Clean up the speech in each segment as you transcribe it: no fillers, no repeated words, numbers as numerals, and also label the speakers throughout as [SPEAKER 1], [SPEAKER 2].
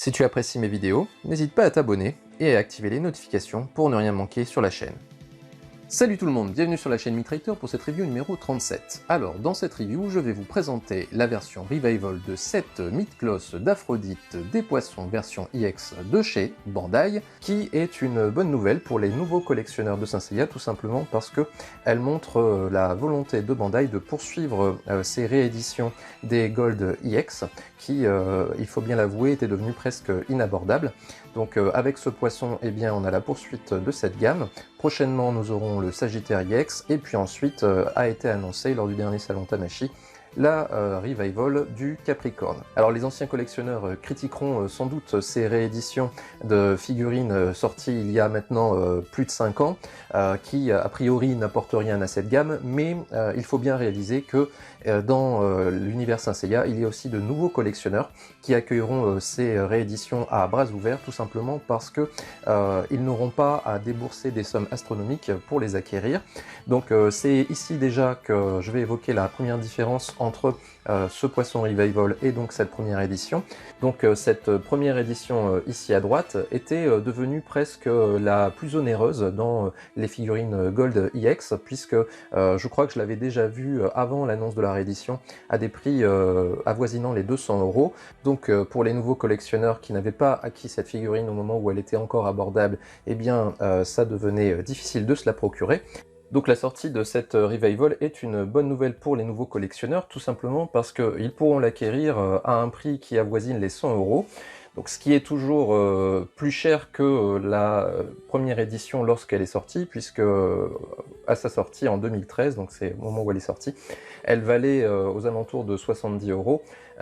[SPEAKER 1] Si tu apprécies mes vidéos, n'hésite pas à t'abonner et à activer les notifications pour ne rien manquer sur la chaîne. Salut tout le monde, bienvenue sur la chaîne Mitrailleur pour cette review numéro 37. Alors, dans cette review, je vais vous présenter la version Revival de 7 Mythos d'Aphrodite des Poissons version EX de chez Bandai, qui est une bonne nouvelle pour les nouveaux collectionneurs de Saint Seiya, tout simplement parce que elle montre la volonté de Bandai de poursuivre ces rééditions des Gold EX, qui, il faut bien l'avouer, étaient devenus presque inabordables. Donc avec ce poisson, eh bien, on a la poursuite de cette gamme. Prochainement, nous aurons le Sagittaire EX, et puis ensuite a été annoncé lors du dernier salon Tamashii la revival du Capricorne. Alors les anciens collectionneurs critiqueront sans doute ces rééditions de figurines sorties il y a maintenant plus de 5 ans, qui a priori n'apportent rien à cette gamme, mais il faut bien réaliser que dans l'univers Saint Seiya, il y a aussi de nouveaux collectionneurs qui accueilleront ces rééditions à bras ouverts, tout simplement parce que ils n'auront pas à débourser des sommes astronomiques pour les acquérir. Donc c'est ici déjà que je vais évoquer la première différence entre ce poisson Revival et donc cette première édition. Donc cette première édition ici à droite était devenue presque la plus onéreuse dans les figurines Gold EX, puisque je crois que je l'avais déjà vu avant l'annonce de la réédition à des prix avoisinant les 200 €. Donc pour les nouveaux collectionneurs qui n'avaient pas acquis cette figurine au moment où elle était encore abordable, eh bien ça devenait difficile de se la procurer. Donc la sortie de cette Revival est une bonne nouvelle pour les nouveaux collectionneurs, tout simplement parce qu'ils pourront l'acquérir à un prix qui avoisine les 100 €. Donc ce qui est toujours plus cher que la première édition lorsqu'elle est sortie, puisque à sa sortie en 2013, donc c'est au moment où elle est sortie, elle valait aux alentours de 70 €.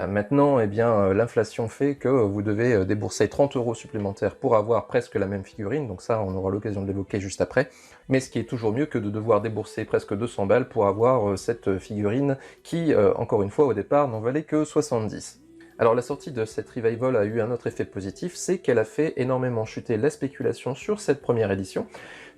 [SPEAKER 1] Maintenant, eh bien, l'inflation fait que vous devez débourser 30 € supplémentaires pour avoir presque la même figurine, donc ça on aura l'occasion de l'évoquer juste après, mais ce qui est toujours mieux que de devoir débourser presque 200 balles pour avoir cette figurine qui, encore une fois, au départ, n'en valait que 70. Alors la sortie de cette Revival a eu un autre effet positif, c'est qu'elle a fait énormément chuter la spéculation sur cette première édition,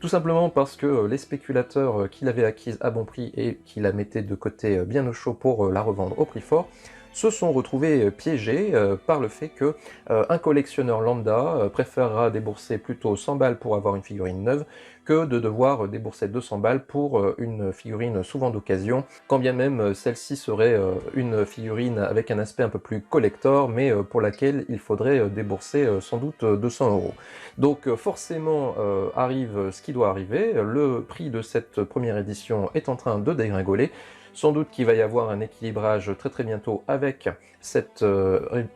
[SPEAKER 1] tout simplement parce que les spéculateurs qui l'avaient acquise à bon prix et qui la mettaient de côté bien au chaud pour la revendre au prix fort, se sont retrouvés piégés par le fait que un collectionneur lambda préférera débourser plutôt 100 balles pour avoir une figurine neuve que de devoir débourser 200 balles pour une figurine souvent d'occasion, quand bien même celle-ci serait une figurine avec un aspect un peu plus collector, mais pour laquelle il faudrait débourser sans doute 200 €. Donc forcément arrive ce qui doit arriver, le prix de cette première édition est en train de dégringoler. Sans doute qu'il va y avoir un équilibrage très bientôt avec cette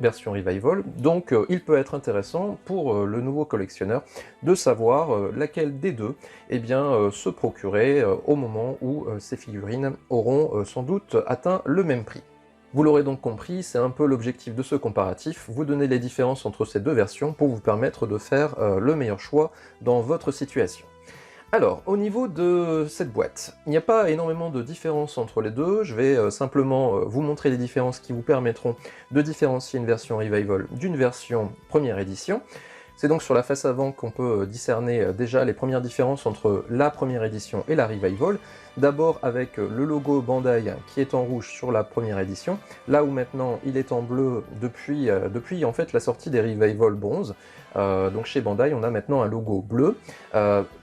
[SPEAKER 1] version Revival, donc il peut être intéressant pour le nouveau collectionneur de savoir laquelle des deux eh bien, se procurer au moment où ces figurines auront sans doute atteint le même prix. Vous l'aurez donc compris, c'est un peu l'objectif de ce comparatif, vous donner les différences entre ces deux versions pour vous permettre de faire le meilleur choix dans votre situation. Alors, au niveau de cette boîte, il n'y a pas énormément de différence entre les deux, je vais simplement vous montrer les différences qui vous permettront de différencier une version Revival d'une version première édition. C'est donc sur la face avant qu'on peut discerner déjà les premières différences entre la première édition et la Revival. D'abord avec le logo Bandai qui est en rouge sur la première édition, là où maintenant il est en bleu depuis en fait la sortie des Revival bronze. Donc chez Bandai on a maintenant un logo bleu.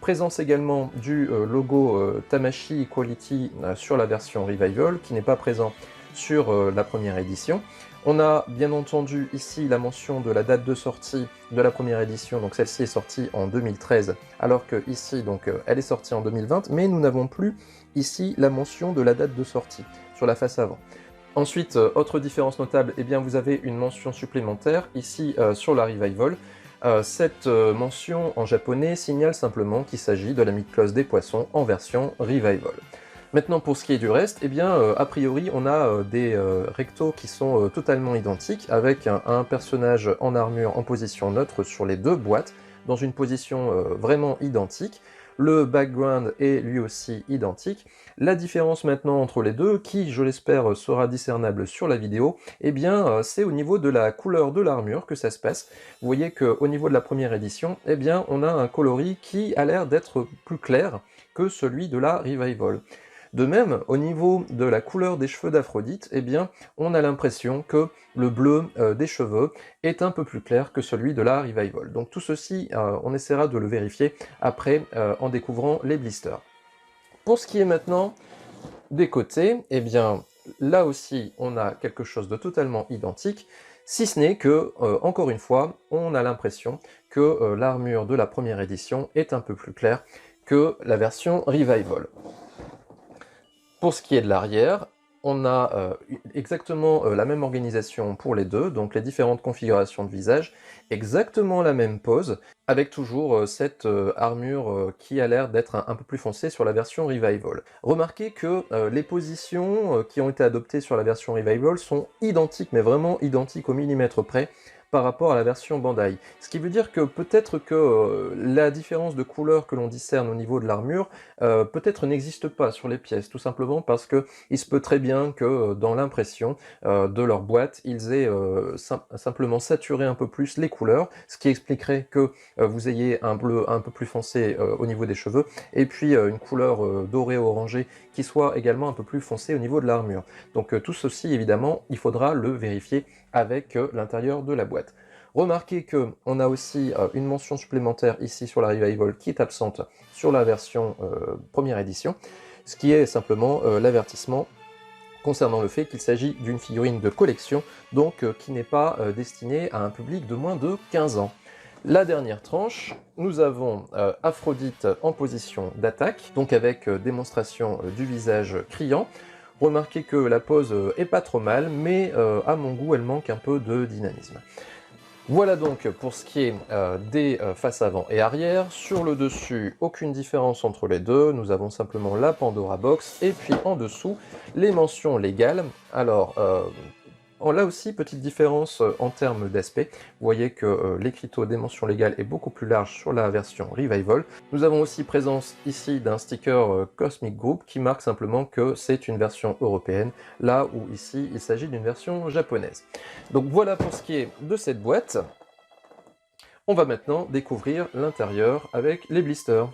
[SPEAKER 1] Présence également du logo Tamashii Quality sur la version Revival qui n'est pas présent sur la première édition. On a bien entendu ici la mention de la date de sortie de la première édition, donc celle-ci est sortie en 2013, alors que ici donc elle est sortie en 2020, mais nous n'avons plus ici la mention de la date de sortie sur la face avant. Ensuite, autre différence notable, eh bien vous avez une mention supplémentaire ici sur la Revival. Cette mention en japonais signale simplement qu'il s'agit de la Mythos des Poissons en version Revival. Maintenant pour ce qui est du reste, eh bien a priori on a des rectos qui sont totalement identiques, avec un personnage en armure en position neutre sur les deux boîtes, dans une position vraiment identique. Le background est lui aussi identique. La différence maintenant entre les deux, qui je l'espère sera discernable sur la vidéo, eh bien c'est au niveau de la couleur de l'armure que ça se passe. Vous voyez qu'au niveau de la première édition, eh bien on a un coloris qui a l'air d'être plus clair que celui de la Revival. De même, au niveau de la couleur des cheveux d'Aphrodite, eh bien, on a l'impression que le bleu des cheveux est un peu plus clair que celui de la Revival. Donc tout ceci, on essaiera de le vérifier après en découvrant les blisters. Pour ce qui est maintenant des côtés, eh bien, là aussi, on a quelque chose de totalement identique, si ce n'est que, encore une fois, on a l'impression que l'armure de la première édition est un peu plus claire que la version Revival. Pour ce qui est de l'arrière, on a exactement la même organisation pour les deux, donc les différentes configurations de visage, exactement la même pose, avec toujours cette armure qui a l'air d'être un peu plus foncée sur la version Revival. Remarquez que les positions qui ont été adoptées sur la version Revival sont identiques, mais vraiment identiques au millimètre près, par rapport à la version Bandai. Ce qui veut dire que peut-être que la différence de couleur que l'on discerne au niveau de l'armure, peut-être n'existe pas sur les pièces, tout simplement parce que il se peut très bien que dans l'impression de leur boîte, ils aient simplement saturé un peu plus les couleurs, ce qui expliquerait que vous ayez un bleu un peu plus foncé au niveau des cheveux, et puis une couleur dorée orangée qui soit également un peu plus foncée au niveau de l'armure. Donc tout ceci, évidemment, il faudra le vérifier avec l'intérieur de la boîte. Remarquez qu'on a aussi une mention supplémentaire ici sur la Revival qui est absente sur la version première édition, ce qui est simplement l'avertissement concernant le fait qu'il s'agit d'une figurine de collection, donc qui n'est pas destinée à un public de moins de 15 ans. La dernière tranche, nous avons Aphrodite en position d'attaque, donc avec démonstration du visage criant. Remarquez que la pose est pas trop mal, mais à mon goût, elle manque un peu de dynamisme. Voilà donc pour ce qui est des faces avant et arrière. Sur le dessus, aucune différence entre les deux. Nous avons simplement la Pandora Box et puis en dessous, les mentions légales. Alors, là aussi, petite différence en termes d'aspect. Vous voyez que l'écriteau des mentions légales est beaucoup plus large sur la version Revival. Nous avons aussi présence ici d'un sticker Cosmic Group qui marque simplement que c'est une version européenne, là où ici il s'agit d'une version japonaise. Donc voilà pour ce qui est de cette boîte. On va maintenant découvrir l'intérieur avec les blisters.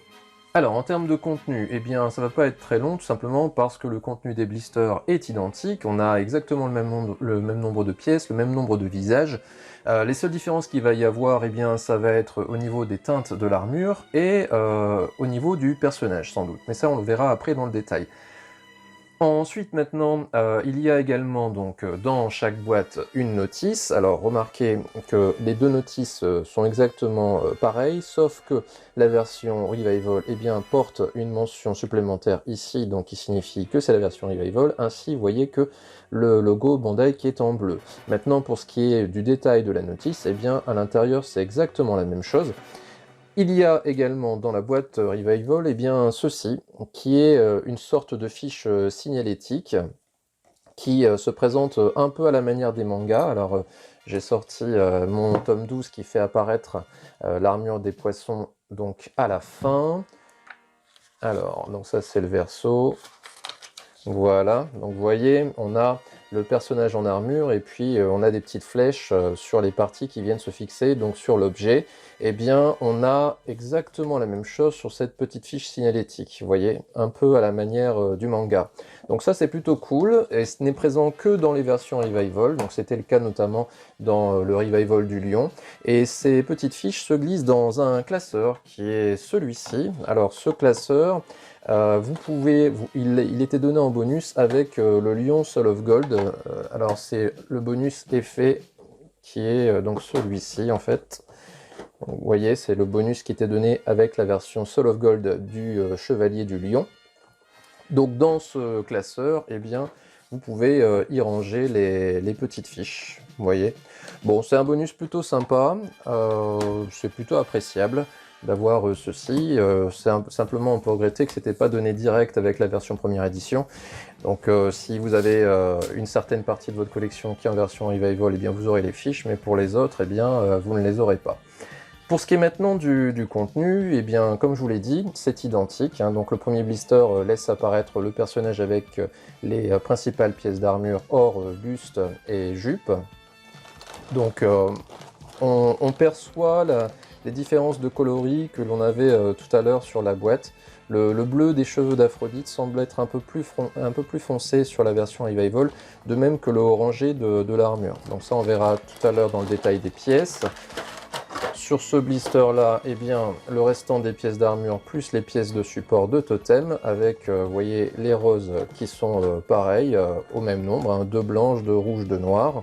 [SPEAKER 1] Alors, en termes de contenu, eh bien, ça va pas être très long, tout simplement parce que le contenu des blisters est identique. On a exactement le même nombre de pièces, le même nombre de visages. Les seules différences qu'il va y avoir, eh bien, ça va être au niveau des teintes de l'armure et au niveau du personnage, sans doute. Mais ça, on le verra après dans le détail. Ensuite, maintenant, il y a également donc dans chaque boîte une notice. Alors, remarquez que les deux notices sont exactement pareilles, sauf que la version Revival eh bien, porte une mention supplémentaire ici, donc qui signifie que c'est la version Revival. Ainsi, vous voyez que le logo Bandai qui est en bleu. Maintenant, pour ce qui est du détail de la notice, eh bien, à l'intérieur, c'est exactement la même chose. Il y a également dans la boîte Revival, eh bien, ceci, qui est une sorte de fiche signalétique qui se présente un peu à la manière des mangas. Alors, j'ai sorti mon tome 12 qui fait apparaître l'armure des poissons donc à la fin. Alors, donc ça c'est le verso. Voilà, donc vous voyez, on a le personnage en armure et puis on a des petites flèches sur les parties qui viennent se fixer donc sur l'objet. Eh bien, on a exactement la même chose sur cette petite fiche signalétique, vous voyez, un peu à la manière du manga. Donc ça c'est plutôt cool, et ce n'est présent que dans les versions Revival, donc c'était le cas notamment dans le Revival du Lion. Et ces petites fiches se glissent dans un classeur qui est celui-ci. Alors ce classeur, il était donné en bonus avec le Lion Soul of Gold. Alors c'est le bonus effet qui est donc celui-ci en fait. Donc, vous voyez, c'est le bonus qui était donné avec la version Soul of Gold du Chevalier du Lion. Donc dans ce classeur, eh bien, vous pouvez y ranger les petites fiches. Vous voyez. Bon, c'est un bonus plutôt sympa, c'est plutôt appréciable d'avoir ceci. Simplement, on peut regretter que ce n'était pas donné direct avec la version première édition. Donc si vous avez une certaine partie de votre collection qui est en version Revival, eh bien, vous aurez les fiches, mais pour les autres, eh bien, vous ne les aurez pas. Pour ce qui est maintenant du contenu, eh bien, comme je vous l'ai dit, c'est identique. Hein. Donc le premier blister laisse apparaître le personnage avec les principales pièces d'armure, or, buste et jupe. Donc on perçoit les différences de coloris que l'on avait tout à l'heure sur la boîte. Le bleu des cheveux d'Aphrodite semble être un peu plus foncé sur la version Revival, de même que le orangé de l'armure. Donc ça on verra tout à l'heure dans le détail des pièces. Sur ce blister là, eh bien, le restant des pièces d'armure plus les pièces de support de totem avec, vous voyez, les roses qui sont pareilles, au même nombre, hein, 2 blanches, 2 rouges, 2 noires.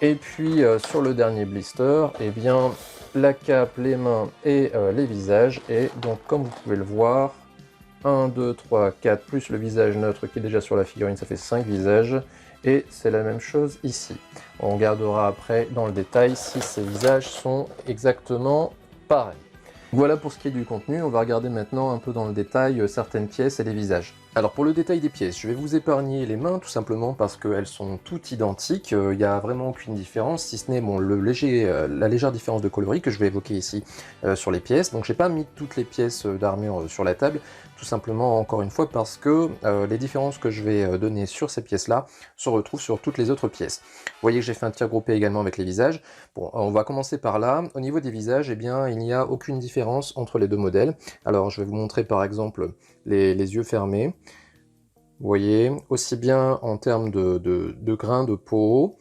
[SPEAKER 1] Et puis sur le dernier blister, eh bien, la cape, les mains et les visages. Et donc comme vous pouvez le voir, 1, 2, 3, 4, plus le visage neutre qui est déjà sur la figurine, ça fait 5 visages. Et c'est la même chose ici. On regardera après dans le détail si ces visages sont exactement pareils. Voilà pour ce qui est du contenu, on va regarder maintenant un peu dans le détail certaines pièces et les visages. Alors pour le détail des pièces, je vais vous épargner les mains tout simplement parce qu'elles sont toutes identiques, il n'y a vraiment aucune différence, si ce n'est bon, la légère différence de coloris que je vais évoquer ici sur les pièces. Donc j'ai pas mis toutes les pièces d'armure sur la table, tout simplement encore une fois parce que les différences que je vais donner sur ces pièces-là se retrouvent sur toutes les autres pièces. Vous voyez que j'ai fait un tir groupé également avec les visages. Bon, on va commencer par là. Au niveau des visages, eh bien, il n'y a aucune différence entre les deux modèles. Alors je vais vous montrer par exemple les yeux fermés. Vous voyez, aussi bien en termes de grains de peau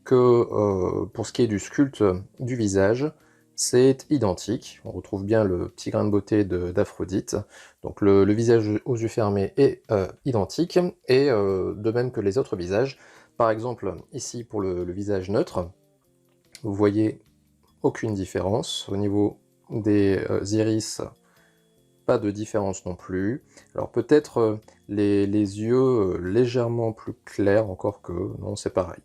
[SPEAKER 1] que pour ce qui est du sculpte du visage, c'est identique. On retrouve bien le petit grain de beauté d'Aphrodite. Donc le visage aux yeux fermés est identique, et de même que les autres visages. Par exemple, ici pour le visage neutre, vous voyez aucune différence. Au niveau des iris, pas de différence non plus. Alors peut-être les yeux légèrement plus clairs, encore que non, c'est pareil.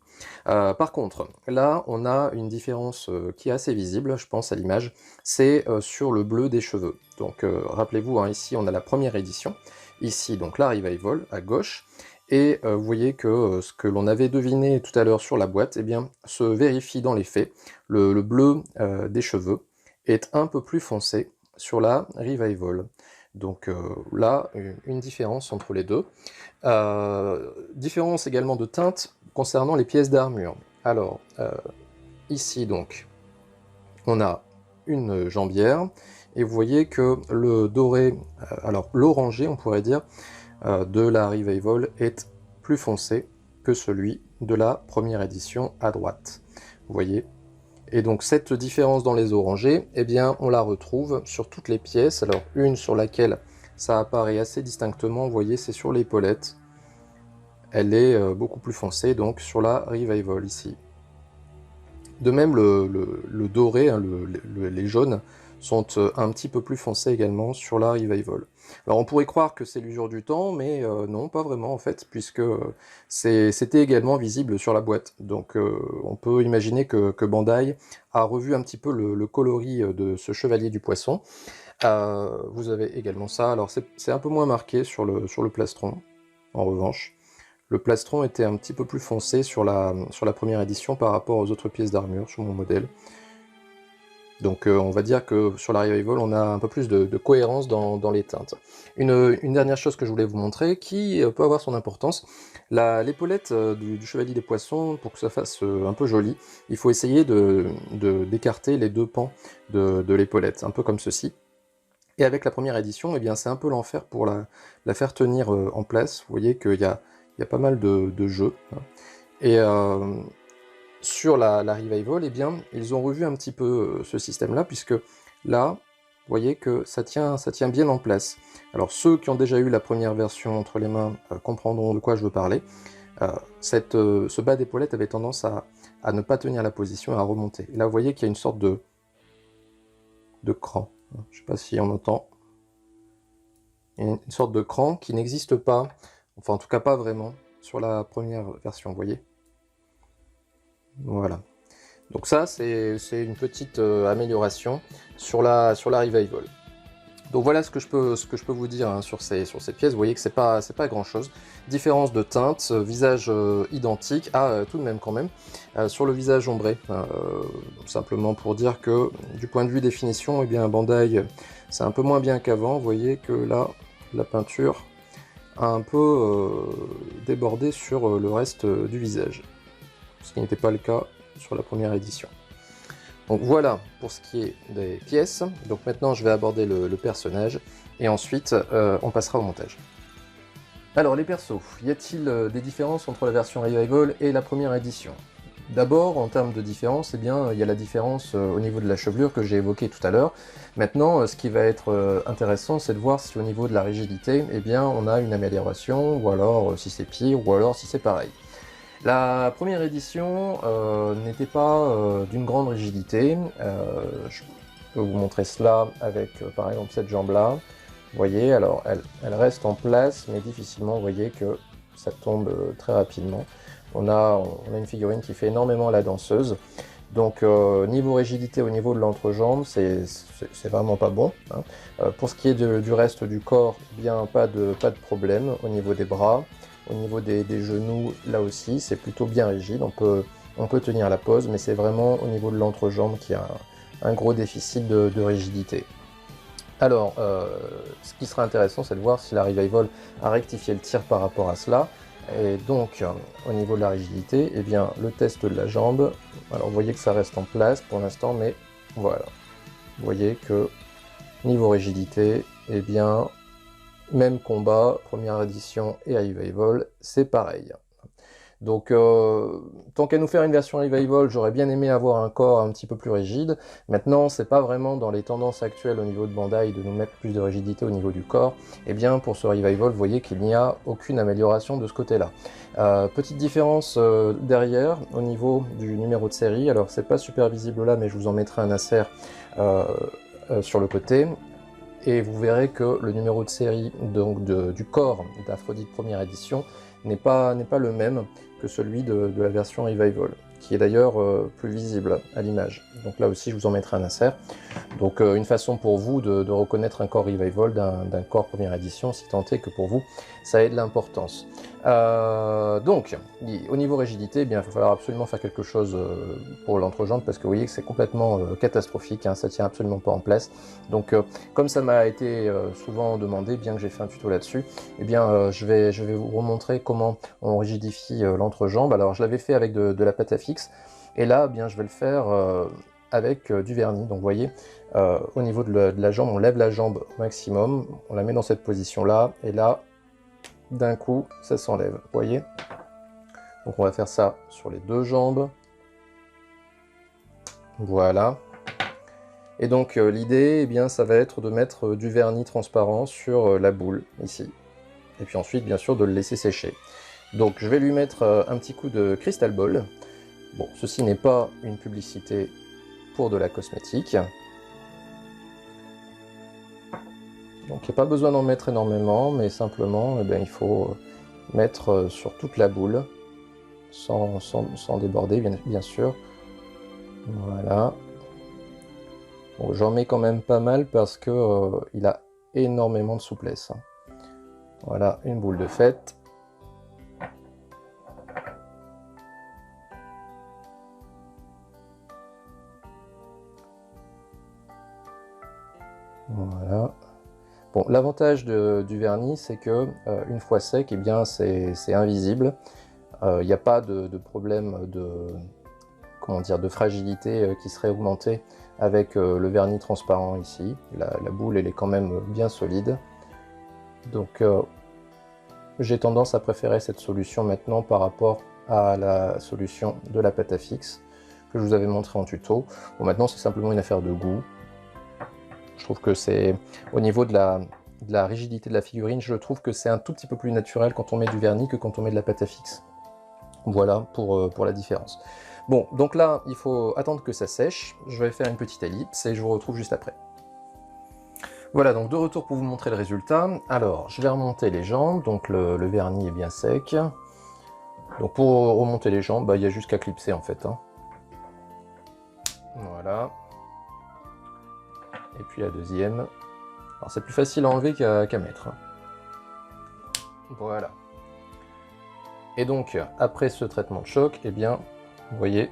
[SPEAKER 1] Par contre, là on a une différence qui est assez visible, je pense à l'image, c'est sur le bleu des cheveux. Donc rappelez-vous, hein, ici on a la première édition, ici donc la Revival à gauche, et vous voyez que ce que l'on avait deviné tout à l'heure sur la boîte, eh bien, se vérifie dans les faits. Le bleu des cheveux est un peu plus foncé sur la Revival. Donc là, une différence entre les deux. Différence également de teinte concernant les pièces d'armure. Alors, ici donc, on a une jambière, et vous voyez que le doré, alors l'orangé on pourrait dire, de la Revival est plus foncé que celui de la première édition à droite. Vous voyez ? Et donc cette différence dans les orangés, eh bien on la retrouve sur toutes les pièces. Alors une sur laquelle ça apparaît assez distinctement, vous voyez, c'est sur l'épaulette. Elle est beaucoup plus foncée, donc sur la Revival ici. De même le doré, hein, les jaunes, sont un petit peu plus foncés également sur la Revival. Alors on pourrait croire que c'est l'usure du temps, mais non, pas vraiment en fait, puisque c'était également visible sur la boîte. Donc on peut imaginer que Bandai a revu un petit peu le coloris de ce chevalier du poisson. Vous avez également ça, alors c'est un peu moins marqué sur le plastron, en revanche. Le plastron était un petit peu plus foncé sur la première édition par rapport aux autres pièces d'armure sur mon modèle. Donc on va dire que sur la Revival, on a un peu plus de cohérence dans les teintes. Une dernière chose que je voulais vous montrer, qui peut avoir son importance, l'épaulette du Chevalier des Poissons, pour que ça fasse un peu joli, il faut essayer d'écarter les deux pans de l'épaulette, un peu comme ceci. Et avec la première édition, eh bien c'est un peu l'enfer pour la faire tenir en place. Vous voyez qu'il y a pas mal de jeux. Hein. Et sur la Revival, eh bien, ils ont revu un petit peu ce système-là, puisque là, vous voyez que ça tient bien en place. Alors ceux qui ont déjà eu la première version entre les mains comprendront de quoi je veux parler. Ce bas d'épaulette avait tendance à ne pas tenir la position et à remonter. Et là, vous voyez qu'il y a une sorte de cran. Je ne sais pas si on entend. Une sorte de cran qui n'existe pas, enfin en tout cas pas vraiment, sur la première version, vous voyez. Voilà. Donc ça, c'est une petite amélioration sur la Revival. Donc voilà ce que je peux vous dire hein, sur ces pièces. Vous voyez que c'est pas grand chose. Différence de teinte, visage identique, tout de même quand même. Sur le visage ombré, simplement pour dire que du point de vue définition, eh bien Bandai, c'est un peu moins bien qu'avant. Vous voyez que là, la peinture a un peu débordé sur le reste du visage. Ce qui n'était pas le cas sur la première édition. Donc voilà pour ce qui est des pièces. Donc maintenant je vais aborder le personnage et ensuite on passera au montage. Alors les persos, y a-t-il des différences entre la version Revival et la première édition? D'abord, en termes de différence, eh bien, il y a la différence au niveau de la chevelure que j'ai évoquée tout à l'heure. Maintenant, ce qui va être intéressant, c'est de voir si au niveau de la rigidité, eh bien, on a une amélioration, ou alors si c'est pire, ou alors si c'est pareil. La première édition n'était pas d'une grande rigidité. Je peux vous montrer cela avec, par exemple, cette jambe-là. Vous voyez, alors elle reste en place, mais difficilement, vous voyez que ça tombe très rapidement. On a une figurine qui fait énormément la danseuse. Donc niveau rigidité au niveau de l'entrejambe, c'est vraiment pas bon. Hein. Pour ce qui est du reste du corps, bien pas de problème au niveau des bras. Au niveau des genoux, là aussi, c'est plutôt bien rigide. On peut tenir la pose, mais c'est vraiment au niveau de l'entrejambe qu'il y a un gros déficit de rigidité. Alors, ce qui sera intéressant, c'est de voir si la Revival a rectifié le tir par rapport à cela. Et donc, au niveau de la rigidité, eh bien, le test de la jambe, alors vous voyez que ça reste en place pour l'instant, mais voilà. Vous voyez que niveau rigidité, eh bien, même combat, première édition et Revival, c'est pareil. Donc, tant qu'à nous faire une version Revival, j'aurais bien aimé avoir un corps un petit peu plus rigide. Maintenant, c'est pas vraiment dans les tendances actuelles au niveau de Bandai de nous mettre plus de rigidité au niveau du corps. Et bien, pour ce Revival, vous voyez qu'il n'y a aucune amélioration de ce côté-là. Petite différence derrière, au niveau du numéro de série. Alors, c'est pas super visible là, mais je vous en mettrai un insert sur le côté. Et vous verrez que le numéro de série donc du corps d'Aphrodite première édition n'est pas le même que celui de la version Revival, qui est d'ailleurs plus visible à l'image. Donc là aussi, je vous en mettrai un insert. Donc une façon pour vous de reconnaître un corps Revival d'un corps première édition, si tant est que pour vous, ça ait de l'importance. Donc, au niveau rigidité, eh bien, il va falloir absolument faire quelque chose pour l'entrejambe, parce que vous voyez que c'est complètement catastrophique, hein, ça tient absolument pas en place. Donc, comme ça m'a été souvent demandé, bien que j'ai fait un tuto là-dessus, eh bien, je vais vous remontrer comment on rigidifie l'entrejambe. Alors, je l'avais fait avec de la pâte à fixe, et là, eh bien, je vais le faire avec du vernis. Donc, vous voyez, au niveau de la jambe, on lève la jambe au maximum, on la met dans cette position-là, et là, d'un coup, ça s'enlève, vous voyez? Donc on va faire ça sur les deux jambes. Voilà. Et donc l'idée, eh bien, ça va être de mettre du vernis transparent sur la boule, ici. Et puis ensuite, bien sûr, de le laisser sécher. Donc je vais lui mettre un petit coup de Crystal Ball. Bon, ceci n'est pas une publicité pour de la cosmétique. Donc il n'y a pas besoin d'en mettre énormément, mais simplement, eh bien, il faut mettre sur toute la boule, sans déborder, bien sûr. Voilà. Bon, j'en mets quand même pas mal parce que il a énormément de souplesse. Voilà, une boule de fête. Voilà. Bon, l'avantage du vernis, c'est que une fois sec, eh bien, c'est invisible. Il n'y a pas de problème comment dire, de fragilité qui serait augmentée avec le vernis transparent ici. La boule, elle est quand même bien solide. Donc, j'ai tendance à préférer cette solution maintenant par rapport à la solution de la pâte à fixe que je vous avais montré en tuto. Bon, maintenant, c'est simplement une affaire de goût. Je trouve que c'est, au niveau de la rigidité de la figurine, je trouve que c'est un tout petit peu plus naturel quand on met du vernis que quand on met de la pâte à fixe. Voilà pour la différence. Bon, donc là, il faut attendre que ça sèche. Je vais faire une petite ellipse et je vous retrouve juste après. Voilà, donc de retour pour vous montrer le résultat. Alors, je vais remonter les jambes, donc le vernis est bien sec. Donc pour remonter les jambes, il y a juste qu'à clipser en fait. Hein. Voilà. Et puis la deuxième. Alors c'est plus facile à enlever qu'à mettre. Voilà. Et donc, après ce traitement de choc, eh bien, vous voyez,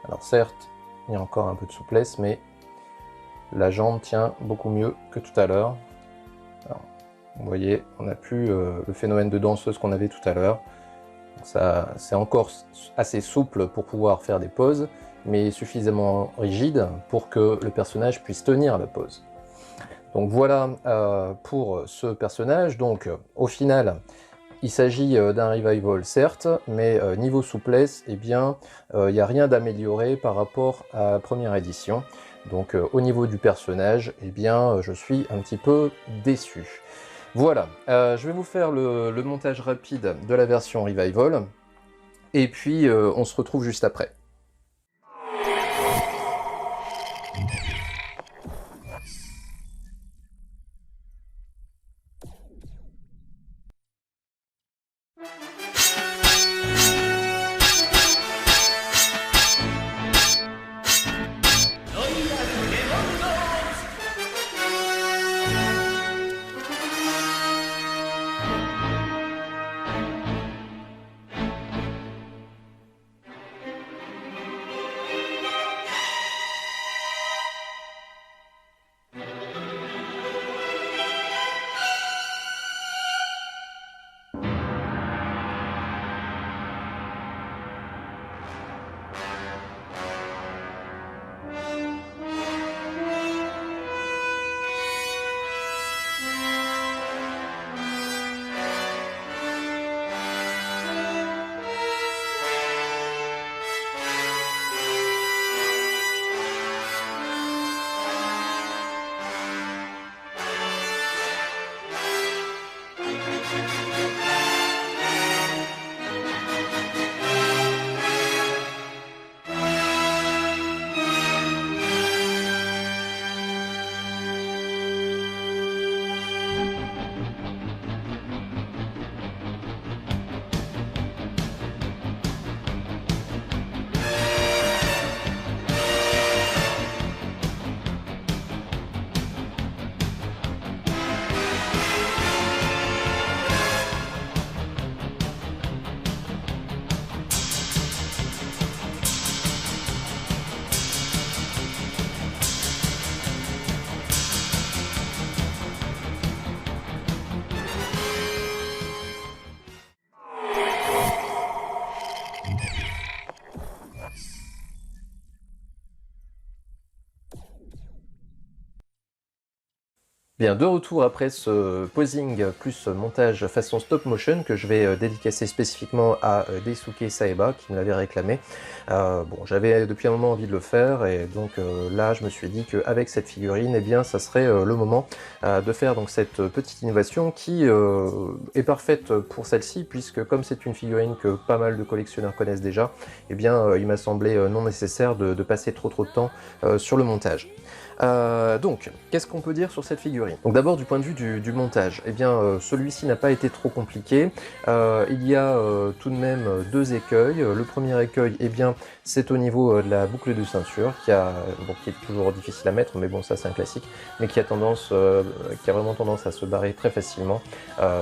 [SPEAKER 1] alors certes, il y a encore un peu de souplesse, mais la jambe tient beaucoup mieux que tout à l'heure. Vous voyez, on n'a plus le phénomène de danseuse qu'on avait tout à l'heure. C'est encore assez souple pour pouvoir faire des pauses, mais suffisamment rigide pour que le personnage puisse tenir la pose. Donc voilà pour ce personnage. Donc au final, il s'agit d'un revival certes, mais niveau souplesse, eh bien, il n'y a rien d'amélioré par rapport à la première édition. Donc au niveau du personnage, eh bien, je suis un petit peu déçu. Voilà, je vais vous faire le montage rapide de la version revival, et puis on se retrouve juste après. Bien, de retour après ce posing plus montage façon stop motion que je vais dédicacer spécifiquement à Daisuke Saeba qui me l'avait réclamé. Bon, j'avais depuis un moment envie de le faire et donc là je me suis dit qu'avec cette figurine, eh bien ça serait le moment de faire donc cette petite innovation qui est parfaite pour celle-ci puisque comme c'est une figurine que pas mal de collectionneurs connaissent déjà, eh bien il m'a semblé non nécessaire de passer trop de temps sur le montage. Donc, qu'est-ce qu'on peut dire sur cette figurine? Donc d'abord du point de vue du montage, eh bien celui-ci n'a pas été trop compliqué. Il y a tout de même deux écueils. Le premier écueil, eh bien c'est au niveau de la boucle de ceinture qui est toujours difficile à mettre, mais bon ça c'est un classique, mais qui a vraiment tendance à se barrer très facilement,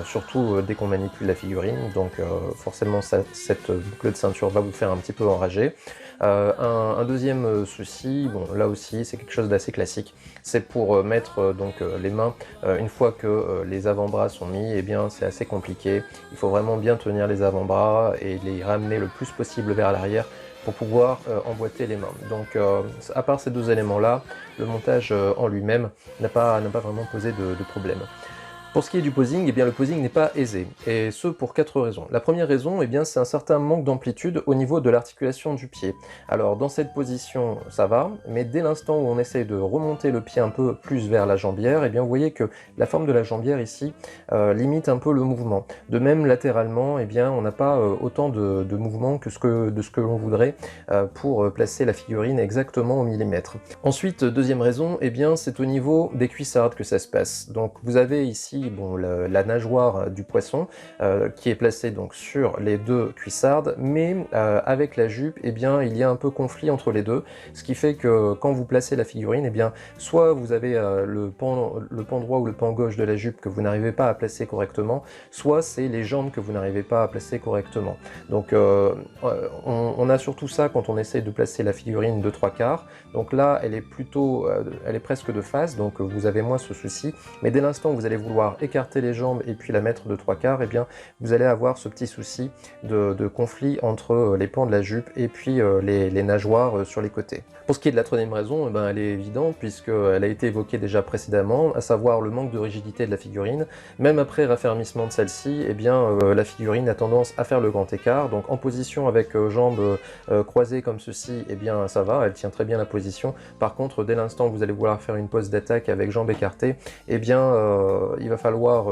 [SPEAKER 1] surtout dès qu'on manipule la figurine. Donc forcément cette boucle de ceinture va vous faire un petit peu enrager. Un deuxième souci, bon là aussi c'est quelque chose d'assez classique, c'est pour mettre donc les mains, une fois que les avant-bras sont mis, eh bien c'est assez compliqué, il faut vraiment bien tenir les avant-bras et les ramener le plus possible vers l'arrière pour pouvoir emboîter les mains. Donc à part ces deux éléments là, le montage en lui-même n'a pas vraiment posé de problème. Pour ce qui est du posing, eh bien le posing n'est pas aisé, et ce pour 4 raisons. La première raison, eh bien c'est un certain manque d'amplitude au niveau de l'articulation du pied. Alors dans cette position, ça va, mais dès l'instant où on essaye de remonter le pied un peu plus vers la jambière, eh bien vous voyez que la forme de la jambière ici limite un peu le mouvement. De même latéralement, eh bien on n'a pas autant de mouvement que ce que l'on voudrait pour placer la figurine exactement au millimètre. Ensuite, deuxième raison, eh bien c'est au niveau des cuissardes que ça se passe. Donc vous avez ici bon, la nageoire du poisson qui est placée donc sur les deux cuissardes, mais avec la jupe, eh bien, il y a un peu conflit entre les deux, ce qui fait que quand vous placez la figurine, eh bien, soit vous avez le pan droit ou le pan gauche de la jupe que vous n'arrivez pas à placer correctement, soit c'est les jambes que vous n'arrivez pas à placer correctement. Donc on a surtout ça quand on essaie de placer la figurine de 3/4. Donc là, elle est presque de face, donc vous avez moins ce souci, mais dès l'instant où vous allez vouloir vouloir écarter les jambes et puis la mettre de 3/4, eh bien vous allez avoir ce petit souci de conflit entre les pans de la jupe et puis les nageoires sur les côtés. Pour ce qui est de la troisième raison, eh ben, elle est évidente puisqu'elle a été évoquée déjà précédemment, à savoir le manque de rigidité de la figurine. Même après raffermissement de celle-ci, eh bien, la figurine a tendance à faire le grand écart. Donc en position avec jambes croisées comme ceci, eh bien ça va, elle tient très bien la position. Par contre, dès l'instant où vous allez vouloir faire une pose d'attaque avec jambes écartées, eh bien il va falloir,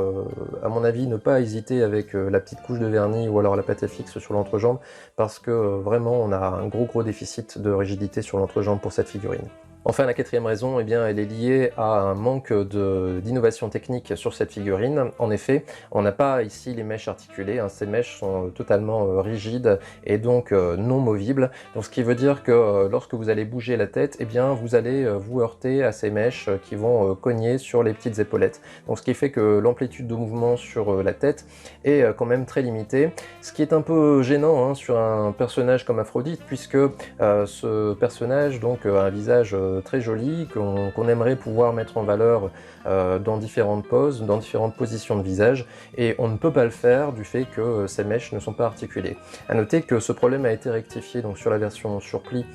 [SPEAKER 1] à mon avis, ne pas hésiter avec la petite couche de vernis ou alors la pâte à fixe sur l'entrejambe parce que vraiment on a un gros déficit de rigidité sur l'entrejambe pour cette figurine. Enfin, la quatrième raison, eh bien, elle est liée à un manque d'innovation technique sur cette figurine. En effet, on n'a pas ici les mèches articulées, hein. Ces mèches sont totalement rigides et donc non movibles. Donc, ce qui veut dire que lorsque vous allez bouger la tête, eh bien, vous allez vous heurter à ces mèches qui vont cogner sur les petites épaulettes. Donc, ce qui fait que l'amplitude de mouvement sur la tête est quand même très limitée. Ce qui est un peu gênant hein, sur un personnage comme Aphrodite, puisque ce personnage donc, a un visage très joli, qu'on aimerait pouvoir mettre en valeur dans différentes poses, dans différentes positions de visage, et on ne peut pas le faire du fait que ces mèches ne sont pas articulées. A noter que ce problème a été rectifié donc, sur la version surplis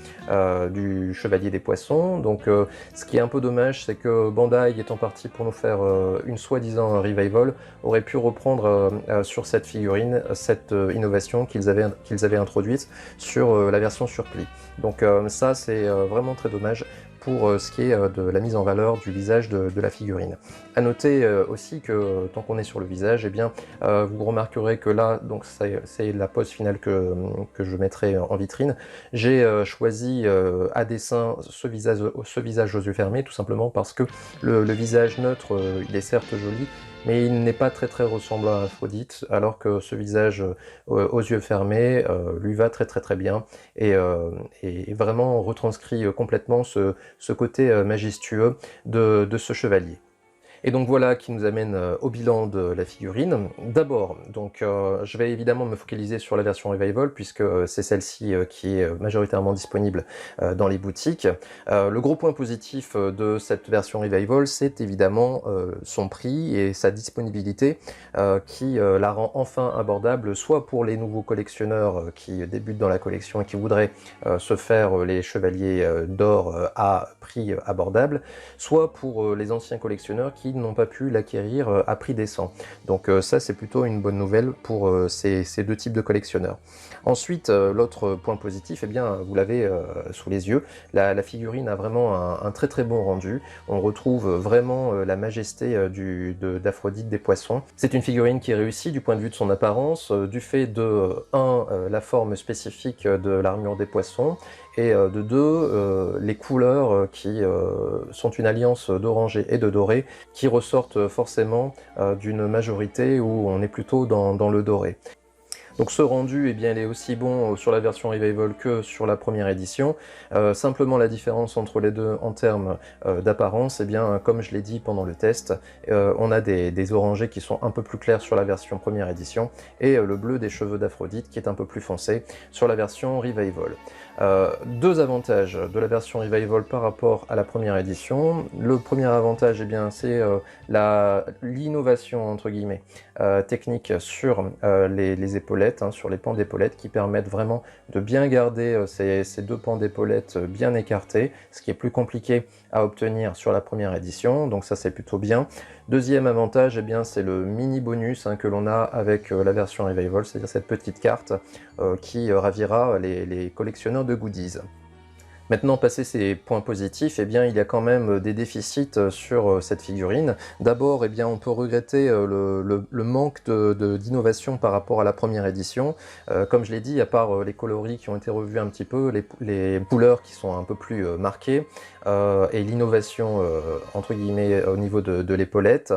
[SPEAKER 1] du Chevalier des Poissons, donc ce qui est un peu dommage, c'est que Bandai étant parti pour nous faire une soi-disant revival, aurait pu reprendre sur cette figurine cette innovation qu'ils avaient introduite sur la version surplis. Donc ça c'est vraiment très dommage pour ce qui est de la mise en valeur du visage de la figurine. A noter aussi que tant qu'on est sur le visage, eh bien, vous remarquerez que là, donc c'est la pose finale que je mettrai en vitrine. J'ai choisi à dessein ce visage aux yeux fermés, tout simplement parce que le visage neutre, il est certes joli, mais il n'est pas très ressemblant à Aphrodite, alors que ce visage aux yeux fermés lui va très bien et vraiment retranscrit complètement ce côté majestueux de ce chevalier. Et donc voilà qui nous amène au bilan de la figurine. D'abord, donc je vais évidemment me focaliser sur la version Revival puisque c'est celle-ci qui est majoritairement disponible dans les boutiques. Le gros point positif de cette version Revival, c'est évidemment son prix et sa disponibilité qui la rend enfin abordable, soit pour les nouveaux collectionneurs qui débutent dans la collection et qui voudraient se faire les chevaliers d'or à prix abordable, soit pour les anciens collectionneurs qui n'ont pas pu l'acquérir à prix décent. Donc ça c'est plutôt une bonne nouvelle pour ces deux types de collectionneurs. Ensuite, l'autre point positif, eh bien, vous l'avez sous les yeux, la figurine a vraiment un très bon rendu. On retrouve vraiment la majesté d'Aphrodite des Poissons. C'est une figurine qui est réussie du point de vue de son apparence, du fait de la forme spécifique de l'armure des poissons, et de deux, les couleurs qui sont une alliance d'orangé et de doré, qui ressortent forcément d'une majorité où on est plutôt dans le doré. Donc ce rendu, eh bien, il est aussi bon sur la version Revival que sur la première édition. Simplement la différence entre les deux en termes d'apparence, eh bien, comme je l'ai dit pendant le test, on a des orangés qui sont un peu plus clairs sur la version première édition et le bleu des cheveux d'Aphrodite qui est un peu plus foncé sur la version Revival. Deux avantages de la version Revival par rapport à la première édition. Le premier avantage, eh bien, c'est l'innovation entre guillemets technique sur les épaulettes, hein, sur les pans d'épaulettes qui permettent vraiment de bien garder ces deux pans d'épaulettes bien écartés, ce qui est plus compliqué à obtenir sur la première édition, donc ça c'est plutôt bien. Deuxième avantage, eh bien, c'est le mini bonus hein, que l'on a avec la version Revival, c'est-à-dire cette petite carte qui ravira les collectionneurs de goodies. Maintenant, passé ces points positifs, eh bien, il y a quand même des déficits sur cette figurine. D'abord, eh bien, on peut regretter le manque d'innovation par rapport à la première édition. Comme je l'ai dit, à part les coloris qui ont été revus un petit peu, les couleurs qui sont un peu plus marquées, et l'innovation entre guillemets au niveau de l'épaulette,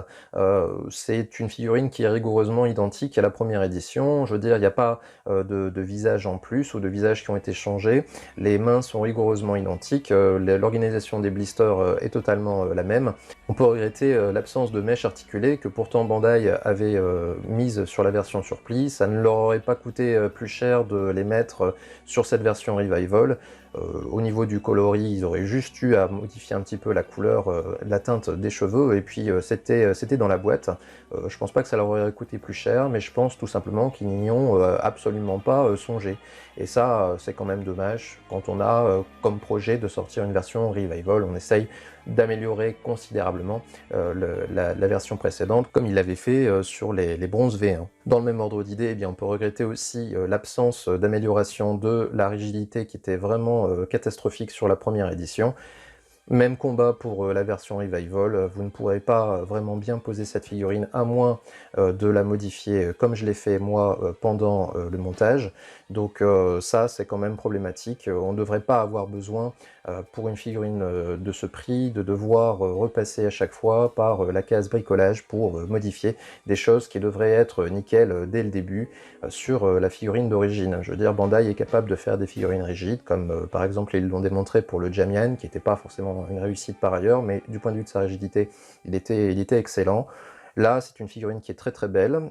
[SPEAKER 1] c'est une figurine qui est rigoureusement identique à la première édition. Je veux dire, il n'y a pas de visage en plus ou de visages qui ont été changés. Les mains sont rigoureusement identiques, l'organisation des blisters est totalement la même. On peut regretter l'absence de mèches articulées que pourtant Bandai avait mise sur la version surplis. Ça ne leur aurait pas coûté plus cher de les mettre sur cette version Revival. Au niveau du coloris, ils auraient juste eu à modifier un petit peu la couleur, la teinte des cheveux, et puis c'était dans la boîte. Je pense pas que ça leur aurait coûté plus cher, mais je pense tout simplement qu'ils n'y ont absolument pas songé. Et ça, c'est quand même dommage. Quand on a comme projet de sortir une version Revival, on essaye d'améliorer considérablement la version précédente, comme il l'avait fait sur les bronzes V1. Dans le même ordre d'idée, eh bien, on peut regretter aussi l'absence d'amélioration de la rigidité qui était vraiment catastrophique sur la première édition. Même combat pour la version Revival, vous ne pourrez pas vraiment bien poser cette figurine à moins de la modifier comme je l'ai fait moi pendant le montage. Donc ça c'est quand même problématique, on ne devrait pas avoir besoin pour une figurine de ce prix de devoir repasser à chaque fois par la case bricolage pour modifier des choses qui devraient être nickel dès le début sur la figurine d'origine. Je veux dire, Bandai est capable de faire des figurines rigides, comme par exemple ils l'ont démontré pour le Jamian, qui n'était pas forcément une réussite par ailleurs, mais du point de vue de sa rigidité, il était excellent. Là, c'est une figurine qui est très très belle,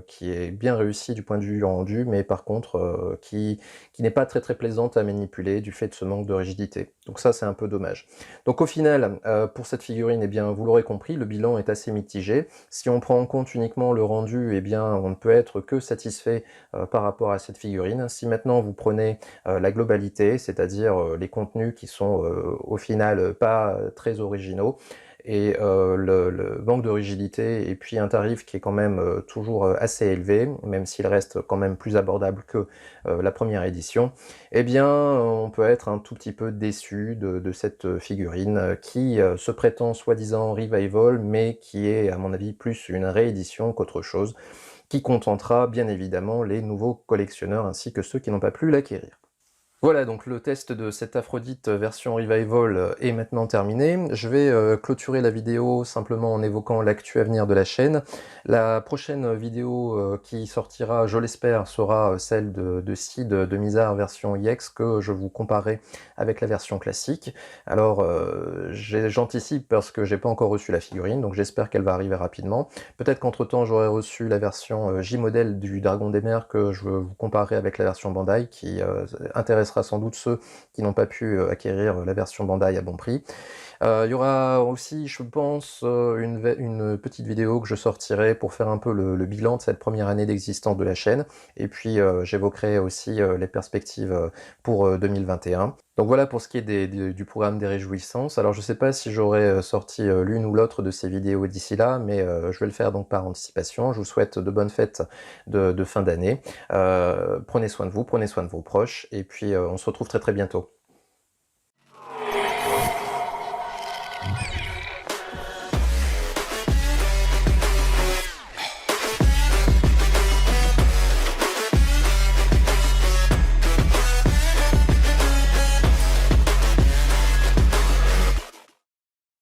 [SPEAKER 1] qui est bien réussie du point de vue rendu, mais par contre qui n'est pas très très plaisante à manipuler du fait de ce manque de rigidité. Donc ça, c'est un peu dommage. Donc au final, pour cette figurine, eh bien, vous l'aurez compris, le bilan est assez mitigé. Si on prend en compte uniquement le rendu, eh bien, on ne peut être que satisfait par rapport à cette figurine. Si maintenant vous prenez la globalité, c'est-à-dire les contenus qui sont au final pas très originaux, et le manque de rigidité, et puis un tarif qui est quand même toujours assez élevé, même s'il reste quand même plus abordable que la première édition, eh bien on peut être un tout petit peu déçu de cette figurine qui se prétend soi-disant Revival, mais qui est à mon avis plus une réédition qu'autre chose, qui contentera bien évidemment les nouveaux collectionneurs ainsi que ceux qui n'ont pas pu l'acquérir. Voilà, donc le test de cette Aphrodite version Revival est maintenant terminé. Je vais clôturer la vidéo simplement en évoquant l'actu à venir de la chaîne. La prochaine vidéo qui sortira, je l'espère, sera celle de Sid de Mizar version EX que je vous comparerai avec la version classique. Alors, j'anticipe parce que j'ai pas encore reçu la figurine, donc j'espère qu'elle va arriver rapidement. Peut-être qu'entre-temps, j'aurai reçu la version J-Model du Dragon des Mers que je vous comparerai avec la version Bandai, qui intéressera sans doute ceux qui n'ont pas pu acquérir la version Bandai à bon prix. Il y aura aussi, je pense, une petite vidéo que je sortirai pour faire un peu le bilan de cette première année d'existence de la chaîne, et puis j'évoquerai aussi les perspectives pour 2021. Donc voilà pour ce qui est du programme des réjouissances. Alors je sais pas si j'aurai sorti l'une ou l'autre de ces vidéos d'ici là, mais je vais le faire donc par anticipation. Je vous souhaite de bonnes fêtes de fin d'année. Prenez soin de vous, prenez soin de vos proches, et puis on se retrouve très très bientôt.